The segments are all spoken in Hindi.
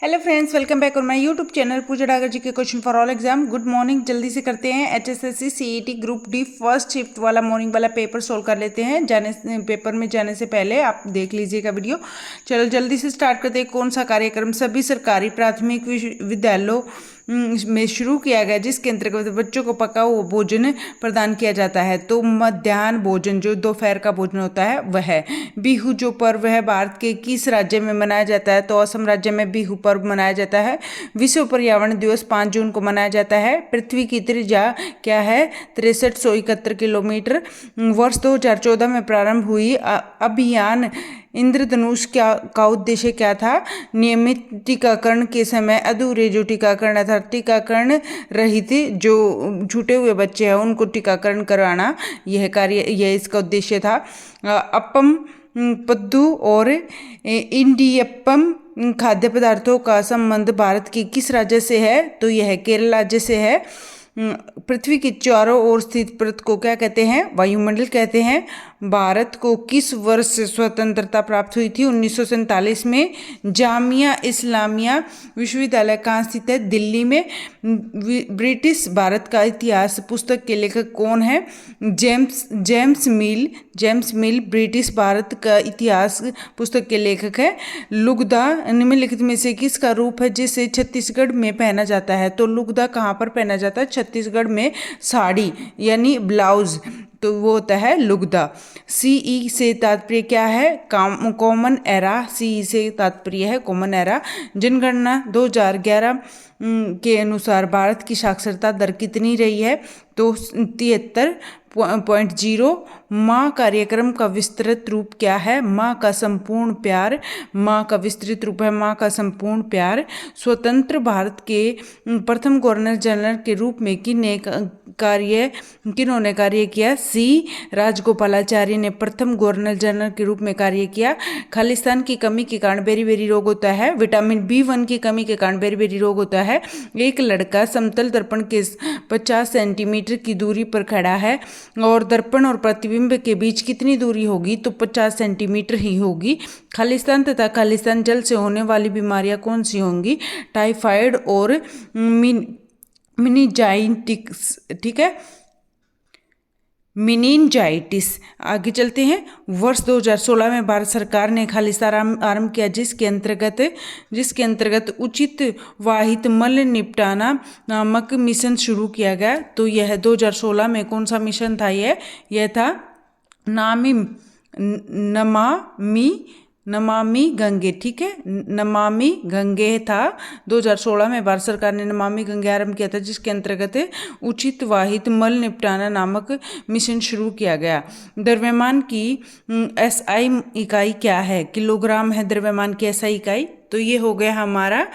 Hello friends, welcome back on my YouTube channel Pooja Dagar ji के question for all exam. Good morning. जल्दी से करते हैं HSSC CET group D first shift वाला मॉर्निंग वाला पेपर सोल्व कर लेते हैं। पेपर में जाने से पहले आप देख लीजिएगा वीडियो। चलो जल्दी से स्टार्ट करते हैं। कौन सा कार्यक्रम सभी सरकारी प्राथमिक विद्यालयों में शुरू किया गया जिसके अंतर्गत बच्चों को पका हुआ भोजन प्रदान किया जाता है? तो मध्याह्न भोजन जो दोपहर का भोजन होता है वह है। बिहू जो पर्व है भारत के किस राज्य में मनाया जाता है? तो असम राज्य में बिहू पर्व मनाया जाता है। विश्व पर्यावरण दिवस 5 जून को मनाया जाता है। पृथ्वी की त्रिज्या क्या है? 6371 किलोमीटर। वर्ष 2014 में प्रारंभ हुई अभियान इंद्रधनुष का उद्देश्य क्या था? नियमित टीकाकरण के समय अधूरे जो टीकाकरण था, टीकाकरण रहित जो छूटे हुए बच्चे हैं उनको टीकाकरण करवाना, यह इसका उद्देश्य था। अपम पद्दू और इंडियप्पम खाद्य पदार्थों का संबंध भारत के किस राज्य से है? तो यह केरल राज्य से है। पृथ्वी के चारों ओर स्थित परत को क्या कहते हैं? वायुमंडल कहते हैं। भारत को किस वर्ष स्वतंत्रता प्राप्त हुई थी? 1947 में। जामिया इस्लामिया विश्वविद्यालय कहाँ स्थित है? दिल्ली में। ब्रिटिश भारत का इतिहास पुस्तक के लेखक कौन है? जेम्स मिल ब्रिटिश भारत का इतिहास पुस्तक के लेखक है। लुगदा निम्नलिखित में से किसका रूप है जिसे छत्तीसगढ़ में पहना जाता है? तो लुगदा कहाँ पर पहना जाता है? छत्तीसगढ़ में साड़ी यानी ब्लाउज, तो वो होता है लुगदा। सीई से तात्पर्य क्या है? Common era. सीई से तात्पर्य है कॉमन एरा। जनगणना 2011 के अनुसार भारत की साक्षरता दर कितनी रही है? तो 73.0। माँ कार्यक्रम का विस्तृत रूप क्या है? माँ का संपूर्ण प्यार। माँ का विस्तृत रूप है माँ का संपूर्ण प्यार। स्वतंत्र भारत के प्रथम गवर्नर जनरल के रूप में किन्होंने कार्य किया? सी राजगोपालाचारी ने प्रथम गवर्नर जनरल के रूप में कार्य किया। खालिस्तान की कमी के कारण बेरी रोग होता है। विटामिन B1 की कमी के कारण बेरी रोग होता है। एक लड़का समतल दर्पण के 50 सेंटीमीटर की दूरी पर खड़ा है और दर्पण और प्रतिबिंब के बीच कितनी दूरी होगी? तो 50 सेंटीमीटर ही होगी। खालिस्तान तथा खालिस्तान जल से होने वाली बीमारियां कौन सी होंगी? टाइफाइड और मिनीजाइटिस। ठीक है, मिनिनजाइटिस। आगे चलते हैं। वर्ष 2016 में भारत सरकार ने खालिस्तान आरंभ किया जिसके अंतर्गत उचित वाहित मल निपटाना नामक मिशन शुरू किया गया। तो यह 2016 में कौन सा मिशन था? यह था नमामि गंगे। ठीक है, नमामि गंगे था। 2016 में भारत सरकार ने नमामि गंगे आरंभ किया था जिसके अंतर्गत उचित वाहित मल निपटाना नामक मिशन शुरू किया गया। द्रव्यमान की एसआई इकाई क्या है? किलोग्राम है द्रव्यमान की एसआई इकाई। तो ये हो गया हमारा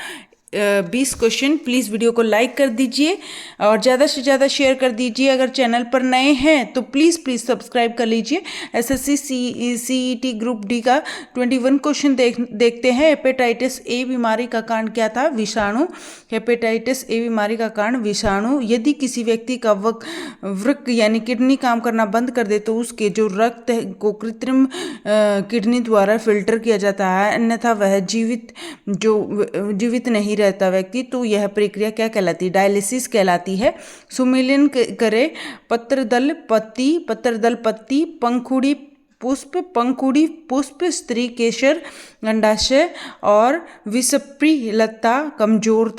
20 क्वेश्चन। प्लीज़ वीडियो को लाइक कर दीजिए और ज़्यादा से ज़्यादा शेयर कर दीजिए। अगर चैनल पर नए हैं तो प्लीज़ सब्सक्राइब कर लीजिए। एसएससी सीईटी ग्रुप डी का 21 क्वेश्चन देखते हैं। हेपेटाइटिस ए बीमारी का कारण क्या था? विषाणु। हेपेटाइटिस ए बीमारी का कारण विषाणु। यदि किसी व्यक्ति का वृक्क यानी किडनी काम करना बंद कर दे तो उसके जो रक्त को कृत्रिम किडनी द्वारा फिल्टर किया जाता है, अन्यथा वह जीवित नहीं रहता व्यक्ति। तो यह प्रक्रिया क्या कहलाती है? डायलिसिस कहलाती है। सुमेलन करे पत्रदल पत्ती पंखुड़ी पुष्प स्त्री केशर अंडाशय और विषप्री लता कमजोर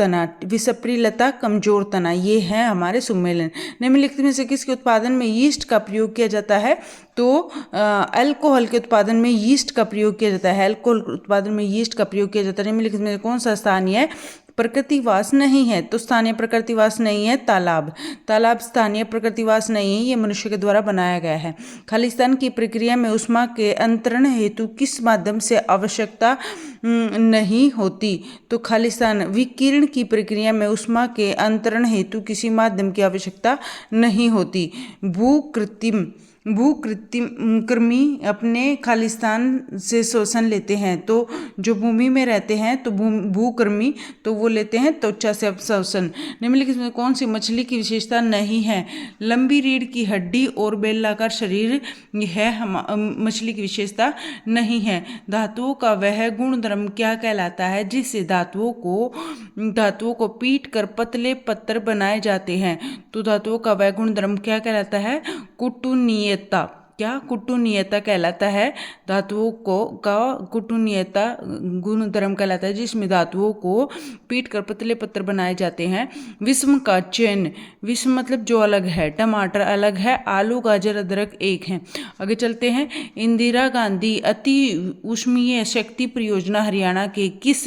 तना। ये है हमारे सुमेलन। निम्नलिखित में से किसके उत्पादन में यीस्ट का प्रयोग किया जाता है? तो अल्कोहल के उत्पादन में यीस्ट का प्रयोग किया जाता है। अल्कोहल उत्पादन में यीस्ट का प्रयोग किया जाता है। निम्नलिखित में कौन सा स्थानीय प्रकृतिवास नहीं है? तो स्थानीय प्रकृतिवास नहीं है तालाब स्थानीय प्रकृतिवास नहीं है, ये मनुष्य के द्वारा बनाया गया है। खालिस्तान की प्रक्रिया में ऊष्मा के अंतरण हेतु किस माध्यम से आवश्यकता नहीं होती? तो खालिस्तान विकिरण की प्रक्रिया में ऊष्मा के अंतरण हेतु किसी माध्यम की आवश्यकता नहीं होती। भूकृत्रिम भूकृमि अपने खालिस्तान से शोषण लेते हैं। तो जो भूमि में रहते हैं तो भूकृमि तो वो लेते हैं त्वचा से शोषण। निम्नलिखित में कौन सी मछली की विशेषता नहीं है? लंबी रीढ़ की हड्डी और बेलनाकार शरीर है मछली की विशेषता नहीं है। धातुओं का वह गुण धर्म क्या कहलाता है जिससे धातुओं को पीट कर पतले पत्थर बनाए जाते हैं? तो धातुओं का वह गुण धर्म क्या कहलाता है? कुटुनियता। क्या? कुटुनियता कहलाता है। धातुओं का कुटुनियता गुण धर्म कहलाता है जिसमें धातुओं को पीट कर पतले पत्थर बनाए जाते हैं। विषम का चयन, विषम मतलब जो अलग है, टमाटर अलग है, आलू गाजर अदरक एक है। आगे चलते हैं। इंदिरा गांधी अति ऊष्मीय शक्ति परियोजना हरियाणा के किस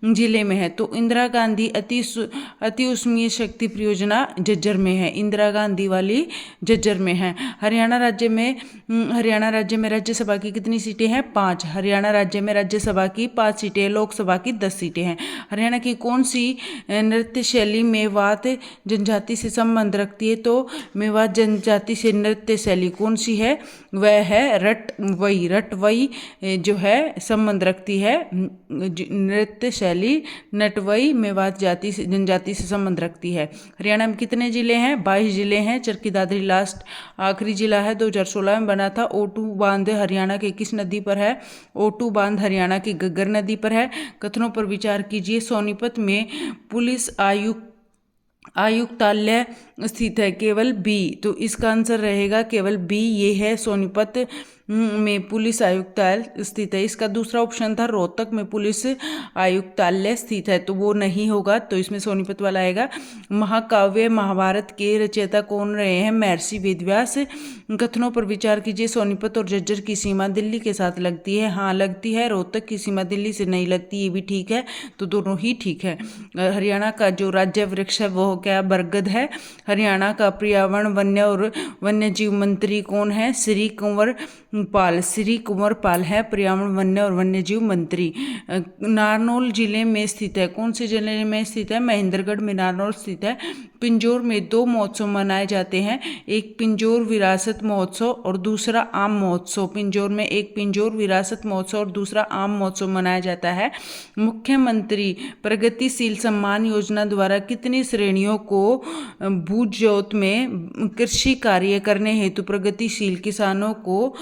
जिले में है? तो इंदिरा गांधी अति ऊष्मीय शक्ति परियोजना झज्जर में है। इंदिरा गांधी वाली झज्जर में है। हरियाणा राज्य में राज्यसभा की कितनी सीटें हैं? 5। हरियाणा राज्य में राज्यसभा की 5 सीटें, लोकसभा की 10 सीटें हैं। हरियाणा की कौन सी नृत्य शैली मेवात जनजाति से संबंध रखती है? तो मेवात जनजाति से नृत्य शैली कौन सी है? वह है रटवई। रटवई जो है संबंध रखती है नृत्य शैली नटवई मेवात जनजाति से संबंध रखती है। हरियाणा में कितने जिले हैं? 22 जिले हैं। चरखी दादरी लास्ट आखिरी जिला है, 2016 में बना था। O2 बांध हरियाणा के किस नदी पर है? O2 बांध हरियाणा की घग्गर नदी पर है। कथनों पर विचार कीजिए। सोनीपत में पुलिस आयुक्तालय स्थित है? केवल बी। तो इसका आंसर रहेगा केवल बी, ये है सोनीपत में पुलिस आयुक्तालय स्थित है। इसका दूसरा ऑप्शन था रोहतक में पुलिस आयुक्तालय स्थित है, तो वो नहीं होगा, तो इसमें सोनीपत वाला आएगा। महाकाव्य महाभारत के रचयिता कौन रहे हैं? महर्षि वेदव्यास। कथनों पर विचार कीजिए। सोनीपत और झज्जर की सीमा दिल्ली के साथ लगती है? हाँ लगती है। रोहतक की सीमा दिल्ली से नहीं लगती, ये भी ठीक है, तो दोनों ही ठीक है। हरियाणा का जो राज्य वृक्ष है वो क्या? बरगद है। हरियाणा का पर्यावरण वन्य और वन्य जीव मंत्री कौन है? श्री कुंवर पाल है पर्यावरण वन्य और वन्य जीव मंत्री। नारनौल जिले में स्थित है? कौन से जिले में स्थित है? महेंद्रगढ़ में नारनौल स्थित है। पिंजौर में 2 महोत्सव मनाए जाते हैं, एक पिंजौर विरासत महोत्सव और दूसरा आम महोत्सव। पिंजौर में एक पिंजौर विरासत महोत्सव और दूसरा आम महोत्सव मनाया जाता है। मुख्यमंत्री प्रगतिशील सम्मान योजना द्वारा कितनी श्रेणियों को भूज जोत में कृषि कार्य करने हेतु प्रगतिशील किसानों को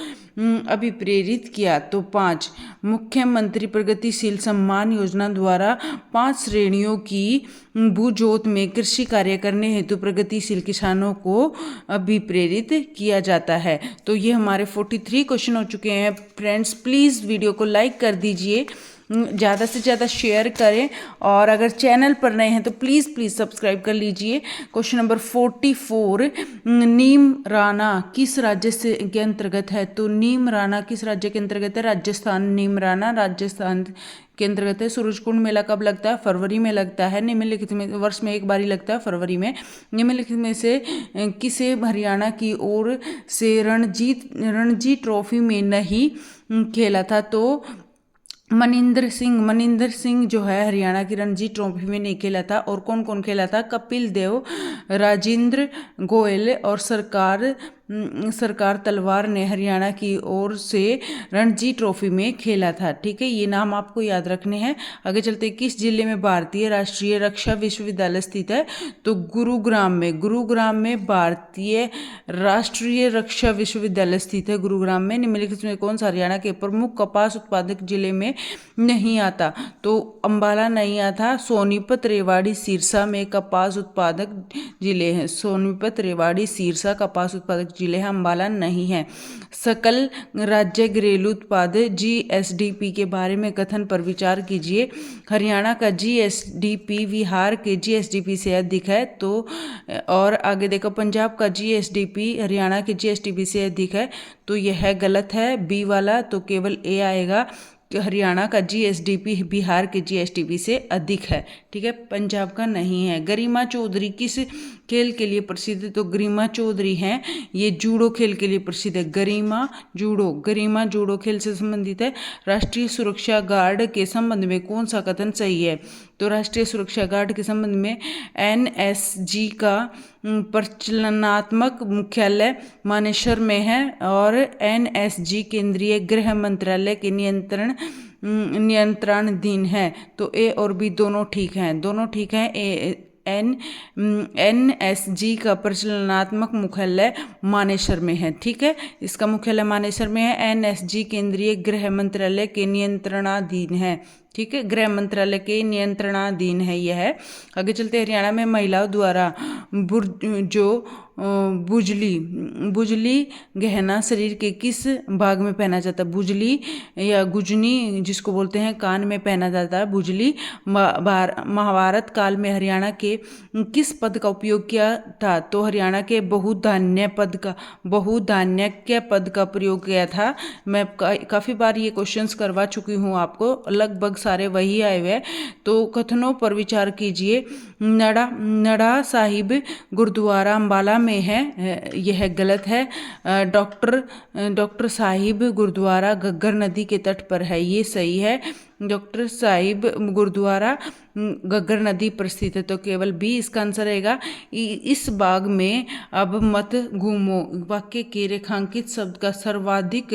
अभिप्रेरित किया? तो 5। मुख्यमंत्री प्रगतिशील सम्मान योजना द्वारा 5 श्रेणियों की भूजोत में कृषि कार्य करने हेतु प्रगतिशील किसानों को अभिप्रेरित किया जाता है। तो ये हमारे 43 क्वेश्चन हो चुके हैं। फ्रेंड्स प्लीज़ वीडियो को लाइक कर दीजिए, ज़्यादा से ज़्यादा शेयर करें, और अगर चैनल पर नए हैं तो प्लीज़ सब्सक्राइब कर लीजिए। क्वेश्चन नंबर 44, नीम राना किस राज्य से के अंतर्गत है? तो नीम राना किस राज्य के अंतर्गत है? राजस्थान। नीम राना राजस्थान के अंतर्गत है। सूरजकुंड मेला कब लगता है? फरवरी में लगता है। निम्नलिखित में वर्ष में एक बार ही लगता है, फरवरी में। निम्नलिखित में से किसे हरियाणा की ओर से रणजी ट्रॉफी में नहीं खेला था? तो मनिंदर सिंह जो है हरियाणा की रणजी ट्रॉफी में नहीं खेला था। और कौन कौन खेला था? कपिल देव, राजेंद्र गोयल और सरकार तलवार ने हरियाणा की ओर से रणजी ट्रॉफी में खेला था। ठीक है, ये नाम आपको याद रखने हैं। आगे चलते, किस जिले में भारतीय राष्ट्रीय रक्षा विश्वविद्यालय स्थित है? तो गुरुग्राम में भारतीय राष्ट्रीय रक्षा विश्वविद्यालय स्थित है, गुरुग्राम में। निम्नलिखित में कौन सा हरियाणा के प्रमुख कपास उत्पादक जिले में नहीं आता? तो अंबाला नहीं आता। सोनीपत, रेवाड़ी, सिरसा में कपास उत्पादक जिले हैं। सोनीपत, रेवाड़ी, सिरसा कपास उत्पादक जिले हैं, अंबाला नहीं है। सकल राज्य घरेलू उत्पाद GSDP के बारे में कथन पर विचार कीजिए। हरियाणा का GSDP बिहार के GSDP से अधिक है। तो और आगे देखो, पंजाब का GSDP हरियाणा के GSDP से अधिक है, तो यह गलत है, बी वाला, तो केवल ए आएगा। हरियाणा का GSDP बिहार के GSDP से अधिक है। ठीक है, पंजाब का नहीं है। गरिमा चौधरी खेल के लिए प्रसिद्ध है तो गरिमा चौधरी हैं, ये जूडो खेल के लिए प्रसिद्ध है। गरिमा जूडो खेल से संबंधित है। राष्ट्रीय सुरक्षा गार्ड के संबंध में कौन सा कथन सही है? तो राष्ट्रीय सुरक्षा गार्ड के संबंध में एनएसजी का प्रचलनात्मक मुख्यालय मानेसर में है और एनएसजी केंद्रीय गृह मंत्रालय के नियंत्रणाधीन है। तो ए और बी दोनों ठीक हैं। एनएसजी का प्रचलनात्मक मुख्यालय मानेसर में है। ठीक है, इसका मुख्यालय मानेसर में है। एनएसजी केंद्रीय गृह मंत्रालय के नियंत्रणाधीन है। ठीक है, गृह मंत्रालय के नियंत्रणाधीन है यह। आगे चलते, हरियाणा में महिलाओं द्वारा बुजली गहना शरीर के किस भाग में पहना जाता है? बुजली या गुजनी जिसको बोलते हैं, कान में पहना जाता है बुजली। महाभारत काल में हरियाणा के किस पद का उपयोग किया था? तो हरियाणा के बहुधान्यक्य पद का प्रयोग किया था। मैं काफ़ी बार ये क्वेश्चंस करवा चुकी हूँ आपको, लगभग सारे वही आए हुए। तो कथनों पर विचार कीजिए। नड़ा साहिब गुरुद्वारा अंबाला में है, यह गलत है। डॉक्टर साहिब गुरुद्वारा घग्गर नदी के तट पर है, ये सही है। डॉक्टर साहिब गुरुद्वारा घग्गर नदी पर स्थित है, तो केवल बी इसका आंसर रहेगा। इस बाग में अब मत घूमो वाक्य के रेखांकित शब्द का सर्वाधिक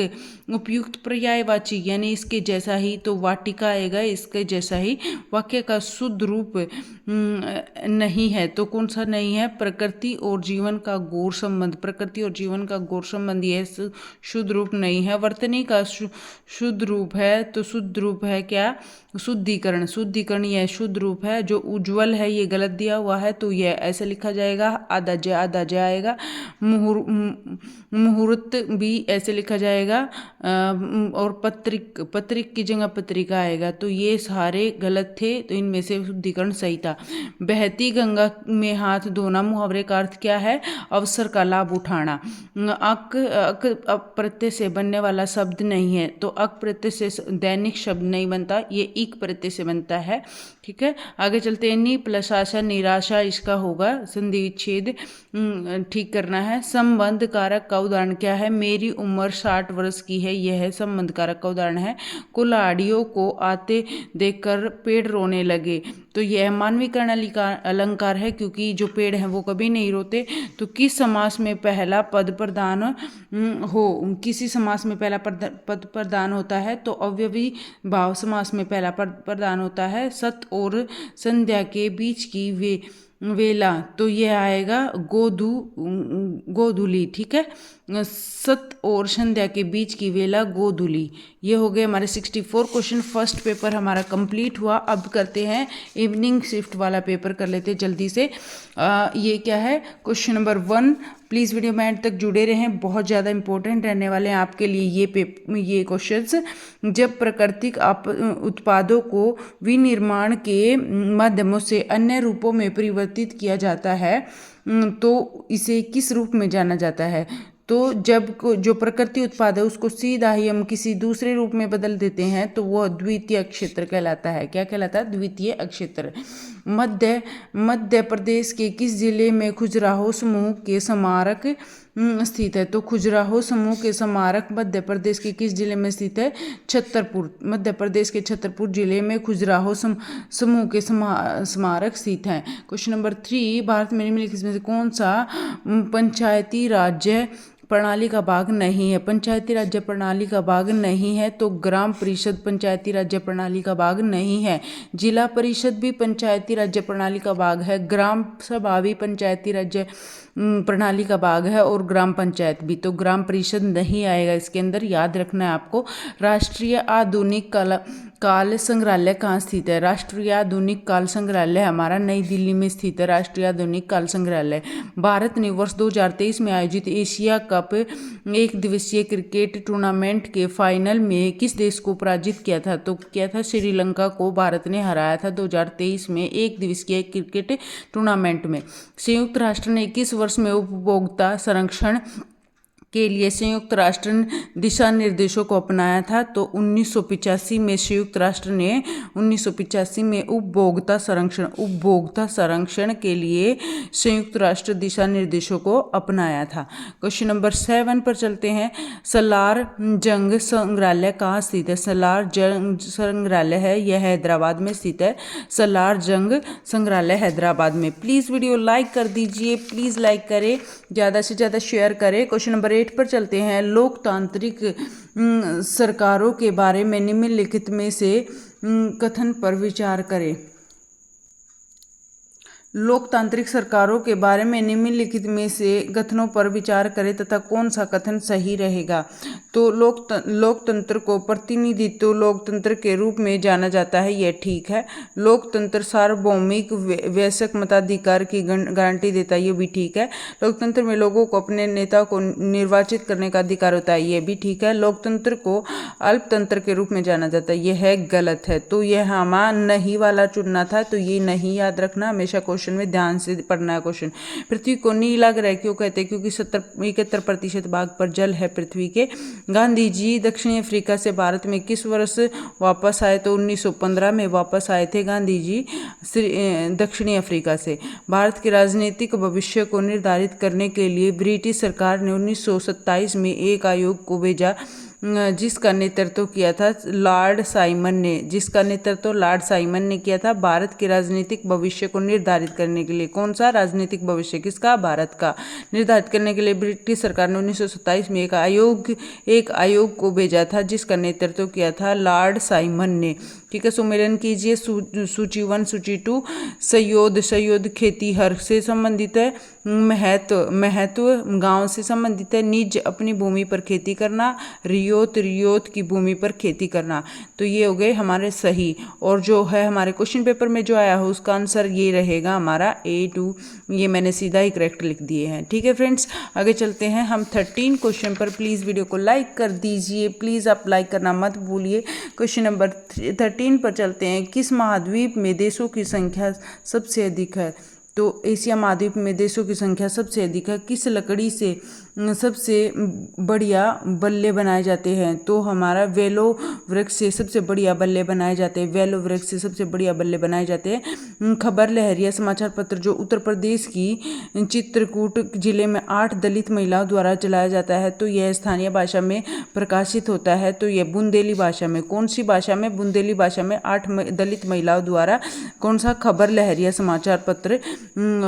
उपयुक्त पर्यायवाची यानी इसके जैसा ही, तो वाटिका आएगा। इसके जैसा ही वाक्य का शुद्ध रूप नहीं है, तो कौन सा नहीं है? प्रकृति और जीवन का गौर संबंध यह शुद्ध रूप नहीं है। वर्तनी का शुद्ध रूप है, तो शुद्ध रूप है क्या? शुद्धिकरण यह शुद्ध रूप है। जो उज्ज्वल है ये गलत दिया हुआ है, तो यह ऐसे लिखा जाएगा, आधा ज आएगा। मुहूर्त भी ऐसे लिखा जाएगा और पत्रिक की जगह पत्रिका आएगा, तो ये सारे गलत थे, तो इनमें से शुद्धिकरण सही था। बहती गंगा में हाथ धोना मुहावरे का अर्थ क्या है? अवसर का लाभ उठाना। अक प्रत्यय से बनने वाला शब्द नहीं है, तो अक प्रत्यय से दैनिक शब्द नहीं बनता, ये इक प्रत्यय से बनता है। ठीक है, आगे चलते हैं। नि प्लस आशा निराशा इसका होगा संधि विच्छेद ठीक करना है। संबंध कारक का उदाहरण क्या है? मेरी उम्र 60 वर्ष की है, यह संबंध कारक का उदाहरण है। कुल्हाड़ियों को आते देखकर पेड़ रोने लगे, तो यह मानवीकरण अलंकार है, क्योंकि जो पेड़ हैं वो कभी नहीं रोते। तो किस समास में पहला पद प्रधान किसी समास में पहला पद प्रधान होता है? तो अव्ययी भाव समास में पहला पद प्रधान होता है। सत और संध्या के बीच की वेला, तो यह आएगा गोधूली। ठीक है, सत और संध्या के बीच की वेला गोधूली। ये हो गए हमारे 64 क्वेश्चन। फर्स्ट पेपर हमारा कंप्लीट हुआ। अब करते हैं इवनिंग शिफ्ट वाला पेपर, कर लेते हैं जल्दी से। ये क्या है? Question number 1। प्लीज़ वीडियो में एंड तक जुड़े रहें, बहुत ज़्यादा इंपॉर्टेंट रहने वाले हैं आपके लिए ये क्वेश्चंस। जब प्राकृतिक उत्पादों को विनिर्माण के माध्यमों से अन्य रूपों में परिवर्तित किया जाता है, तो इसे किस रूप में जाना जाता है? तो जब जो प्रकृति उत्पाद है उसको सीधा ही हम किसी दूसरे रूप में बदल देते हैं, तो वह द्वितीय अक्षेत्र कहलाता है। क्या कहलाता है? द्वितीय अक्षेत्र। मध्य प्रदेश के किस जिले में खजुराहो समूह के स्मारक स्थित है? तो खजुराहो समूह के स्मारक मध्य प्रदेश के किस जिले में स्थित है? छतरपुर। मध्य प्रदेश के छतरपुर जिले में खजुराहो समूह के स्मारक स्थित हैं। Question number 3। भारत में निम्नलिखित में से कौन सा पंचायती राज्य प्रणाली का भाग नहीं है? पंचायती राज्य प्रणाली का भाग नहीं है, तो ग्राम परिषद पंचायती राज्य प्रणाली का भाग नहीं है। जिला परिषद भी पंचायती राज्य प्रणाली का भाग है, ग्राम सभा भी पंचायती राज्य प्रणाली का भाग है, और ग्राम पंचायत भी। तो ग्राम परिषद नहीं आएगा इसके अंदर, याद रखना है आपको। राष्ट्रीय आधुनिक काल संग्रहालय कहाँ स्थित है? राष्ट्रीय आधुनिक काल संग्रहालय हमारा नई दिल्ली में स्थित है। राष्ट्रीय आधुनिक काल संग्रहालय। भारत ने वर्ष 2023 में आयोजित एशिया कप एक दिवसीय क्रिकेट टूर्नामेंट के फाइनल में किस देश को पराजित किया था? तो क्या था? श्रीलंका को भारत ने हराया था 2023 में एक दिवसीय क्रिकेट टूर्नामेंट में। संयुक्त राष्ट्र ने किस वर्ष में उपभोक्ता संरक्षण के लिए संयुक्त राष्ट्र ने दिशा निर्देशों को अपनाया था। तो 1985 में संयुक्त राष्ट्र ने 1985 में उपभोक्ता संरक्षण के लिए संयुक्त राष्ट्र दिशा निर्देशों को अपनाया था। क्वेश्चन नंबर 7 पर चलते हैं। सलार जंग संग्रहालय कहाँ स्थित है? सलार जंग संग्रहालय है, यह हैदराबाद में स्थित है। सलार जंग संग्रहालय हैदराबाद में। प्लीज़ वीडियो लाइक कर दीजिए, प्लीज़ लाइक करें, ज़्यादा से ज़्यादा शेयर करें। क्वेश्चन नंबर 8 पर चलते हैं। लोकतांत्रिक सरकारों के बारे में निम्नलिखित में से कथन पर विचार करें। लोकतांत्रिक सरकारों के बारे में निम्नलिखित में से कथनों पर विचार करें तथा कौन सा कथन सही रहेगा। तो लोकतंत्र को प्रतिनिधित्व लोकतंत्र के रूप में जाना जाता है, यह ठीक है। लोकतंत्र सार्वभौमिक वयस्क मताधिकार की गारंटी देता है, ये भी ठीक है। लोकतंत्र में लोगों को अपने नेता को निर्वाचित करने का अधिकार होता है, यह भी ठीक है। लोकतंत्र को अल्पतंत्र के रूप में जाना जाता है, यह गलत है। तो यह हमारा नहीं वाला चुनना था, तो ये नहीं याद रखना, हमेशा क्वेश्चन में ध्यान से पढ़ना है। क्वेश्चन, पृथ्वी को नीला ग्रह क्यों कहते हैं? क्योंकि 71% भाग पर जल है पृथ्वी के। गांधी जी दक्षिण अफ्रीका से भारत में किस वर्ष वापस आए? तो 1915 में वापस आए थे गांधी जी दक्षिणी अफ्रीका से। भारत के राजनीतिक भविष्य को निर्धारित करने के लिए ब्रिटिश सरकार ने 1927 में एक आयोग को भेजा जिसका नेतृत्व किया था लॉर्ड साइमन ने किया था भारत के राजनीतिक भविष्य को निर्धारित करने के लिए। कौन सा राजनीतिक भविष्य? किसका? भारत का। निर्धारित करने के लिए ब्रिटिश सरकार ने 1927 में एक आयोग को भेजा था जिसका नेतृत्व किया था लॉर्ड साइमन ने। ठीक है, सुमेलन कीजिए। सूची 1, सूची 2। सयोद खेतीहर से संबंधित है। महत्व गांव से संबंधित है। निज अपनी भूमि पर खेती करना। रियोत की भूमि पर खेती करना। तो ये हो गए हमारे सही। और जो है हमारे क्वेश्चन पेपर में जो आया हो उसका आंसर ये रहेगा हमारा A2। ये मैंने सीधा ही करेक्ट लिख दिए हैं। ठीक है फ्रेंड्स, आगे चलते हैं हम 13 क्वेश्चन पर। प्लीज़ वीडियो को लाइक कर दीजिए, प्लीज़ आप लाइक करना मत भूलिए। क्वेश्चन नंबर 13 पर चलते हैं। किस महाद्वीप में देशों की संख्या सबसे अधिक है? तो एशिया महाद्वीप में देशों की संख्या सबसे अधिक है। किस लकड़ी से सबसे बढ़िया बल्ले बनाए जाते हैं? तो हमारा वेलो वृक्ष से सबसे बढ़िया बल्ले बनाए जाते हैं। वेलो वृक्ष से सबसे बढ़िया बल्ले बनाए जाते हैं। खबर लहरिया समाचार पत्र जो उत्तर प्रदेश की चित्रकूट जिले में 8 दलित महिलाओं द्वारा चलाया जाता है, तो यह स्थानीय भाषा में प्रकाशित होता है। तो यह बुंदेली भाषा में। कौन सी भाषा में? बुंदेली भाषा में 8 दलित महिलाओं द्वारा कौन सा? खबर लहरिया समाचार पत्र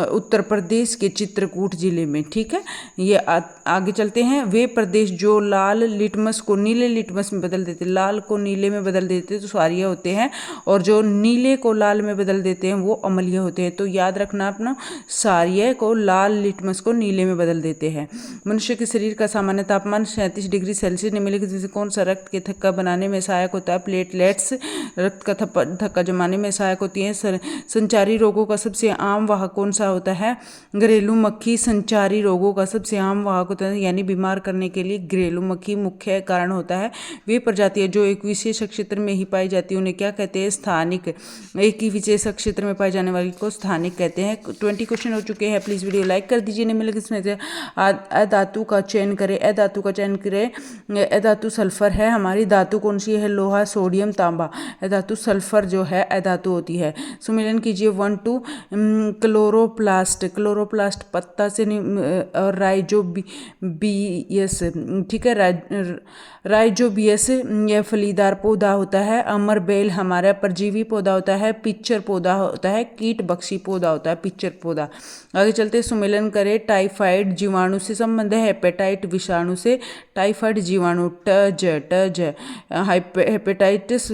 उत्तर प्रदेश के चित्रकूट जिले में। ठीक है, ये आगे चलते हैं। वे प्रदेश जो लाल लिटमस को नीले लिटमस में बदल देते, लाल को नीले में बदल देते तो क्षारीय होते हैं, और जो नीले को लाल में बदल देते हैं वो अम्लीय होते हैं। तो याद रखना अपना, क्षारीय को लाल, लिटमस को नीले में बदल देते हैं। मनुष्य के शरीर का सामान्य तापमान 37 डिग्री सेल्सियस निम्नलिखित में से कौन सा रक्त के थक्का बनाने में सहायक होता है? प्लेटलेट्स रक्त का थक्का जमाने में सहायक होती है। संचारी रोगों का सबसे आम वाहक कौन सा होता है? घरेलू मक्खी संचारी रोगों का सबसे आम वाहक होता है, यानी बीमार करने के लिए घरेलू मक्खी मुख्य कारण होता है। वे प्रजातियां जो एक विशेष क्षेत्र में ही पाई जाती है उन्हें क्या कहते हैं? स्थानिक। एक ही विशेष क्षेत्र में पाई जाने वाली को स्थानिक कहते हैं। 20 क्वेश्चन हो चुके हैं। प्लीज़ वीडियो लाइक कर दीजिए। निम्नलिखित इसमें से अधातु का चयन करें। अधातु का चयन करें। अधातु सल्फर है। हमारी धातु कौन सी है? लोहा, सोडियम, तांबा। अधातु सल्फर जो है अधातु होती है। सुमेलन कीजिए 1, 2। क्लोरोप्लास्ट पत्ता से और राइजोबियस। ठीक है, राइजोबियस यह फलीदार पौधा होता है। अमरबेल हमारा परजीवी पौधा होता है। पिक्चर पौधा होता है। कीट बख्शी पौधा होता है पिक्चर पौधा। आगे चलते सुमेलन करें। टाइफाइड जीवाणु से संबंध है। हेपेटाइट विषाणु से। टाइफाइड जीवाणु टज। हेपेटाइटिस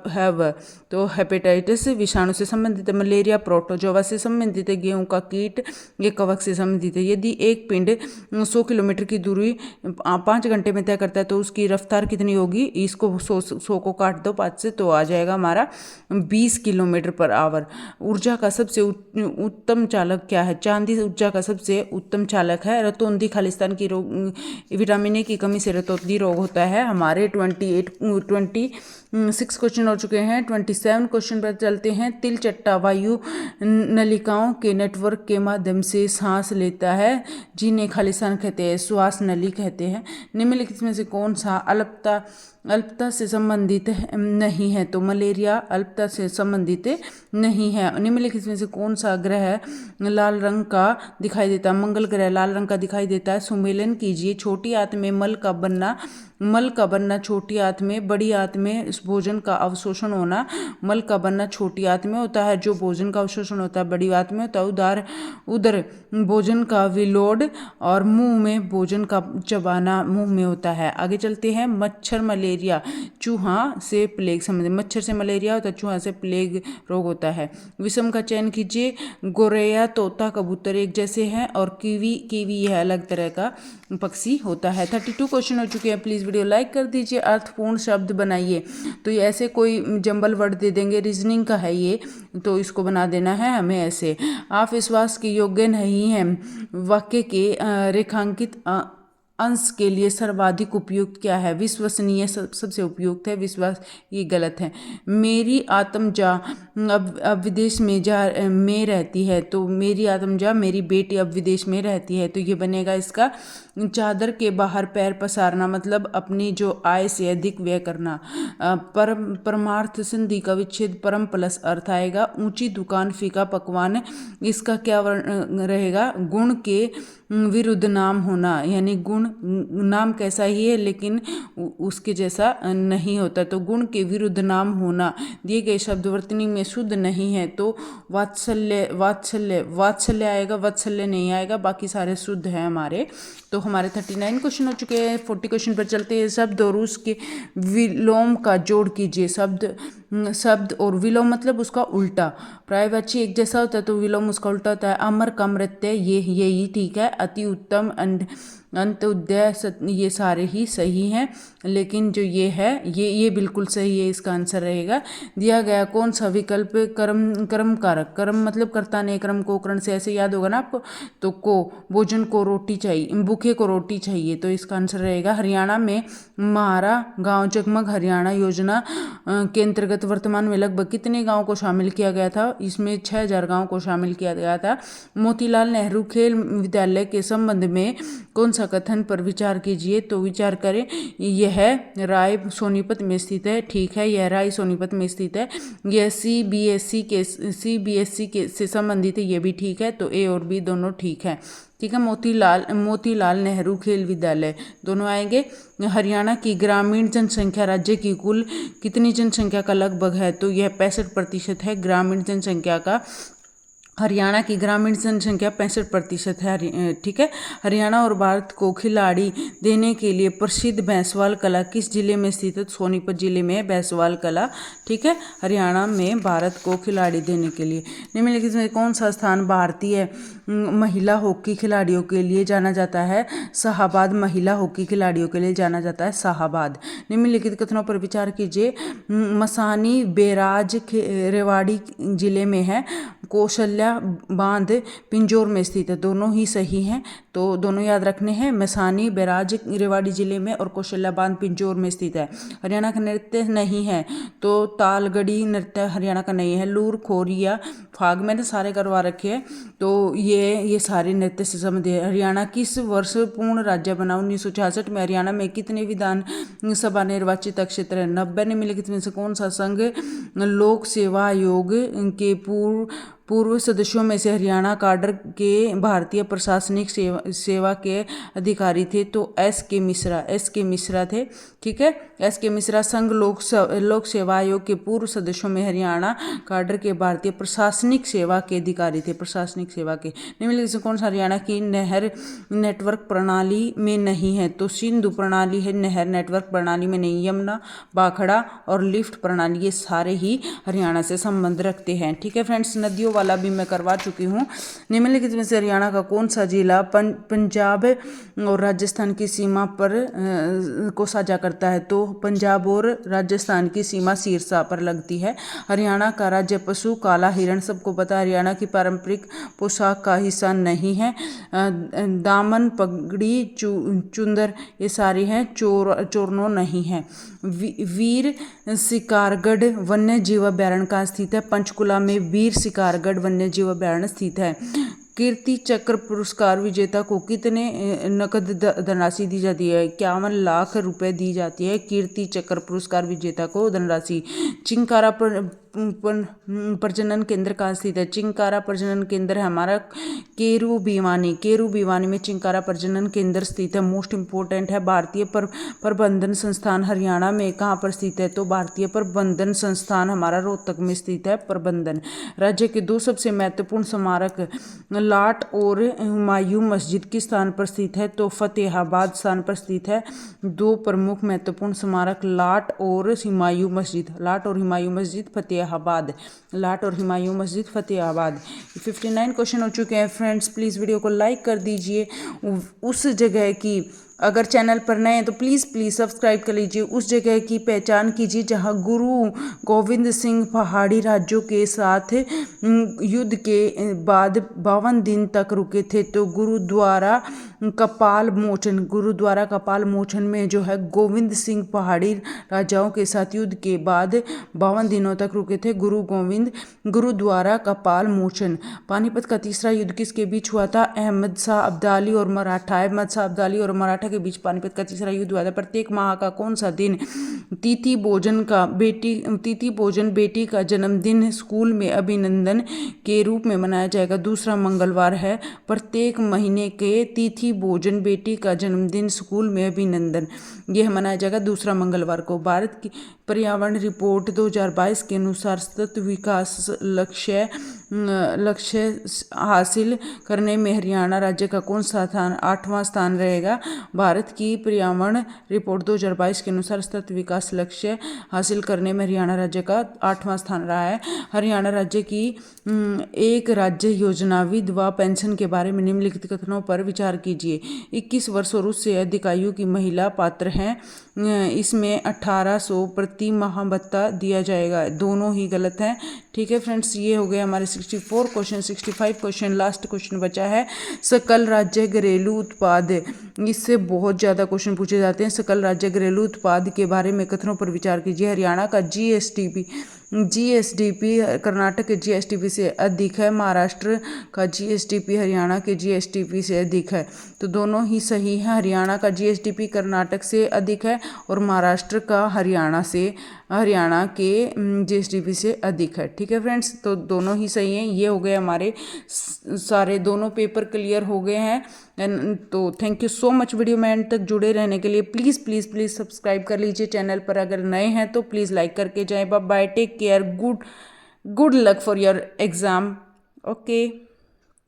हैव, तो हेपेटाइटिस विषाणु से संबंधित है। मलेरिया प्रोटोजोआ से संबंधित है। गेहूं का कीट ये कवक से संबंधित है। यदि एक पिंड 100 किलोमीटर की दूरी 5 घंटे में तय करता है तो उसकी रफ्तार कितनी होगी? इसको 100 को काट दो 5 से तो आ जाएगा हमारा 20 किलोमीटर पर आवर। ऊर्जा का सबसे उत्तम चालक क्या है? चांदी ऊर्जा का सबसे उत्तम चालक है। रतौंधी खालिस्तान की रोग, विटामिन ए की कमी से रतौंधी रोग होता है। हमारे 20 6 क्वेश्चन हो चुके हैं। 27 क्वेश्चन पर चलते हैं। तिलचट्टा वायु नलिकाओं के नेटवर्क के माध्यम से सांस लेता है, जिन्हें खालिस्तान कहते हैं, श्वास नली कहते हैं। निम्नलिखित में से कौन सा अल्पता से संबंधित नहीं है? तो मलेरिया अल्पता से संबंधित नहीं है। निम्नलिखित में से कौन सा ग्रह लाल रंग का दिखाई देता है? मंगल ग्रह लाल रंग का दिखाई देता है। सुमेलन कीजिए। छोटी आंत में मल का बनना, छोटी आंत में, बड़ी आंत में भोजन का अवशोषण होना। मल का बनना छोटी आंत में होता है, जो भोजन का अवशोषण होता है बड़ी आंत में होता है। उधर भोजन का विलोड और मुंह में भोजन का चबाना मुंह में होता है। आगे चलते हैं। मच्छर मलेरिया चूहा से प्लेग संबंधित। मच्छर से मलेरिया होता है, चूहा से प्लेग रोग होता है। विषम का चयन कीजिए। गोरैया, तोता, कबूतर एक जैसे हैं और कीवी यह अलग तरह का पक्षी होता है। 32 क्वेश्चन हो चुके हैं। प्लीज़ वीडियो लाइक कर दीजिए। अर्थपूर्ण शब्द बनाइए। तो ये ऐसे कोई जंबल वर्ड दे देंगे, रीजनिंग का है ये, तो इसको बना देना है हमें ऐसे। आप विश्वास के योग्य नहीं हैं। वाक्य के रेखांकित अंश के लिए सर्वाधिक उपयुक्त क्या है? विश्वसनीय सबसे उपयुक्त है, विश्वास ये गलत है। मेरी आत्मजा अब विदेश में रहती है, तो मेरी आत्मजा मेरी बेटी अब विदेश में रहती है, तो ये बनेगा इसका चादर के बाहर पैर पसारना, मतलब अपनी जो आय से अधिक व्यय करना। परमार्थ संधि का विच्छेद परम प्लस अर्थ आएगा। ऊंची दुकान फीका पकवान, इसका क्या वर्ण रहेगा? गुण के विरुद्ध नाम होना, यानी गुण नाम कैसा ही है लेकिन उसके जैसा नहीं होता, तो गुण के विरुद्ध नाम होना। दिए गए शब्द वर्तनी में शुद्ध नहीं है, तो वात्सल्य आएगा, वात्सल्य नहीं आएगा, बाकी सारे शुद्ध हैं हमारे। तो हमारे 39 क्वेश्चन हो चुके हैं। 40 क्वेश्चन पर चलते हैं। शब्द और उसके विलोम का जोड़ कीजिए। शब्द और विलोम मतलब उसका उल्टा। प्रायवाची एक जैसा होता है, तो विलोम उसका उल्टा होता है। अमर का मृत्य यही ठीक है। अति उत्तम, अंत्योदय, ये सारे ही सही हैं, लेकिन जो ये है ये बिल्कुल सही है, इसका आंसर रहेगा। दिया गया कौन सा विकल्प कर्म कारक, कर्म मतलब कर्ता ने क्रम को करण से ऐसे याद होगा ना आपको, तो भोजन को रोटी चाहिए, भूखे को रोटी चाहिए, तो इसका आंसर रहेगा। हरियाणा में म्हारा गांव जगमग हरियाणा योजना के अंतर्गत वर्तमान में लगभग कितने गाँव को शामिल किया गया था? इसमें 6000 गाँव को शामिल किया गया था। मोतीलाल नेहरू खेल विद्यालय के संबंध में कौन सा कथन पर विचार कीजिए? तो विचार करें। यह राय सोनीपत में स्थित है, ठीक है, यह राय सोनीपत में स्थित है। यह सीबीएसई के से संबंधित है, ये भी ठीक है, तो ए और बी दोनों ठीक है। ठीक है। मोतीलाल नेहरू खेल विद्यालय दोनों आएंगे। हरियाणा की ग्रामीण जनसंख्या राज्य की कुल कितनी जनसंख्या का लगभग है? तो यह 65% है ग्रामीण जनसंख्या का। हरियाणा की ग्रामीण जनसंख्या 65% है। ठीक है। हरियाणा और भारत को खिलाड़ी देने के लिए प्रसिद्ध भैंसवाल कला किस जिले में स्थित है? सोनीपत जिले में भैंसवाल कला। ठीक है। हरियाणा में भारत को खिलाड़ी देने के लिए। निम्नलिखित में कौन सा स्थान भारतीय महिला हॉकी खिलाड़ियों के लिए जाना जाता है? शाहाबाद। महिला हॉकी खिलाड़ियों के लिए जाना जाता है शाहाबाद। निम्नलिखित कथनों पर विचार कीजिए। मसानी बैराज रेवाड़ी जिले में है। कौशल्या बांध पिंजौर में स्थित है, दोनों ही सही हैं, तो दोनों याद रखने हैं। मसानी बैराज रेवाड़ी जिले में और कौशल्या बांध पिंजौर में स्थित है। हरियाणा का नृत्य नहीं है, तो तालगढ़ी नृत्य हरियाणा का नहीं है। लूर खोरिया फाग मैंने सारे करवा रखे हैं, तो ये सारे नृत्य से संबंधित है। हरियाणा किस वर्ष पूर्ण राज्य बना? 1966 में। हरियाणा में कितने विधान सभा निर्वाचित क्षेत्र है? 90। निम्नलिखित में से कौन सा संघ लोक सेवा आयोग के पूर्व सदस्यों में से हरियाणा काडर के भारतीय प्रशासनिक सेवा के अधिकारी थे? तो एस के मिश्रा थे। ठीक है। एस के मिश्रा संघ लोक सेवा आयोग के पूर्व सदस्यों में हरियाणा काडर के भारतीय प्रशासनिक सेवा के अधिकारी थे, प्रशासनिक सेवा के। निम्नलिखित से कौन सा हरियाणा की नहर नेटवर्क प्रणाली में नहीं है? तो सिंधु प्रणाली है नहर नेटवर्क प्रणाली में नहीं। यमुना, भाखड़ा और लिफ्ट प्रणाली ये सारे ही हरियाणा से संबंध रखते हैं। ठीक है फ्रेंड्स। नदियों वाला भी मैं करवा चुकी हूँ। निम्नलिखित में से हरियाणा का कौन सा जिला पंजाब और राजस्थान की सीमा पर को साझा करता है? तो पंजाब और राजस्थान की सीमा सिरसा पर लगती है। हरियाणा का राज्य पशु काला हिरण, सबको पता है हरियाणा की पारंपरिक पोशाक का हिस्सा नहीं है। दामन, पगड़ी, चुंदर ये सारी हैं, चोरनो नहीं है। वीर शिकारगढ़ वन्य जीव अभ्यारण्य कहाँ स्थित है? पंचकुला में वीर शिकारगढ़ वन्य जीव अभ्यारण्य स्थित है। कीर्ति चक्र पुरस्कार विजेता को कितने नकद धनराशि दी जाती है? 51 लाख रुपए दी जाती है कीर्ति चक्र पुरस्कार विजेता को धनराशि। चिंकारा प्रजनन केंद्र कहाँ स्थित है? चिंकारा प्रजनन केंद्र है हमारा केरू भिवानी। केरू भिवानी में चिंकारा प्रजनन केंद्र स्थित है। मोस्ट इंपोर्टेंट है भारतीय प्रबंधन संस्थान हरियाणा में कहाँ पर स्थित है? तो भारतीय प्रबंधन संस्थान हमारा रोहतक में स्थित है। प्रबंधन राज्य के दो सबसे महत्वपूर्ण स्मारक लाट और हुमायूं मस्जिद किस स्थान पर स्थित है? तो फतेहाबाद स्थान पर स्थित है। दो प्रमुख महत्वपूर्ण स्मारक लाट और हुमायूं मस्जिद। लाट और हुमायूं मस्जिद फतेहाबाद। लाट और हुमायूं मस्जिद फतेहाबाद। 59 क्वेश्चन हो चुके हैं फ्रेंड्स। प्लीज़ वीडियो को लाइक कर दीजिए। उस जगह की, अगर चैनल पर नए हैं तो प्लीज़ सब्सक्राइब कर लीजिए। उस जगह की पहचान कीजिए जहां गुरु गोविंद सिंह पहाड़ी राज्यों के साथ युद्ध के बाद 52 दिन तक रुके थे। तो गुरुद्वारा कपाल मोचन। गुरुद्वारा कपाल मोचन में जो है गोविंद सिंह पहाड़ी राजाओं के साथ युद्ध के बाद 52 दिनों तक रुके थे। गुरुद्वारा कपाल मोचन। पानीपत का तीसरा युद्ध किसके बीच हुआ था? अहमद शाह अब्दाली और मराठा। अहमद शाह अब्दाली और मराठा के बीच पानीपत का तीसरा युद्ध हुआ था। प्रत्येक माह का कौन सा दिन तिथि भोजन बेटी का जन्मदिन स्कूल में अभिनंदन के रूप में मनाया जाएगा? दूसरा मंगलवार है। प्रत्येक महीने के तिथि भोजन बेटी का जन्मदिन स्कूल में अभिनंदन, यह मनाया जाएगा दूसरा मंगलवार को। भारत की पर्यावरण रिपोर्ट 2022 के अनुसार सतत विकास लक्ष्य हासिल करने में हरियाणा राज्य का कौन सा स्थान 8वां स्थान रहेगा? भारत की पर्यावरण रिपोर्ट 2022 के अनुसार सतत विकास लक्ष्य हासिल करने में हरियाणा राज्य का 8वां स्थान रहा है। हरियाणा राज्य की एक राज्य योजना विधवा पेंशन के बारे में निम्नलिखित कथनों पर विचार कीजिए। 21 वर्ष और उससे अधिक आयु की महिला पात्र हैं। इसमें 1800 प्रति माह भत्ता दिया जाएगा। दोनों ही गलत हैं। ठीक है फ्रेंड्स, ये हो गए हमारे 64 क्वेश्चन। 65 क्वेश्चन, लास्ट क्वेश्चन बचा है सकल राज्य घरेलू उत्पाद। इससे बहुत ज़्यादा क्वेश्चन पूछे जाते हैं। सकल राज्य घरेलू उत्पाद के बारे में कथनों पर विचार कीजिए। हरियाणा का जीएसडीपी कर्नाटक के जीएसडीपी से अधिक है। महाराष्ट्र का जीएसडीपी हरियाणा के जीएसडीपी से अधिक है। तो दोनों ही सही है। हरियाणा का जीएसडीपी कर्नाटक से अधिक है और महाराष्ट्र का हरियाणा के जीएसडीपी से अधिक है। ठीक है फ्रेंड्स, तो दोनों ही सही हैं। ये हो गए हमारे सारे दोनों पेपर क्लियर हो गए हैं। तो thank you so much video में एंड तक जुड़े रहने के लिए। प्लीज़ सब्सक्राइब कर लीजिए चैनल पर। अगर नए हैं तो प्लीज़ लाइक करके जाएं। Bye bye, take care, good luck for your exam. Okay.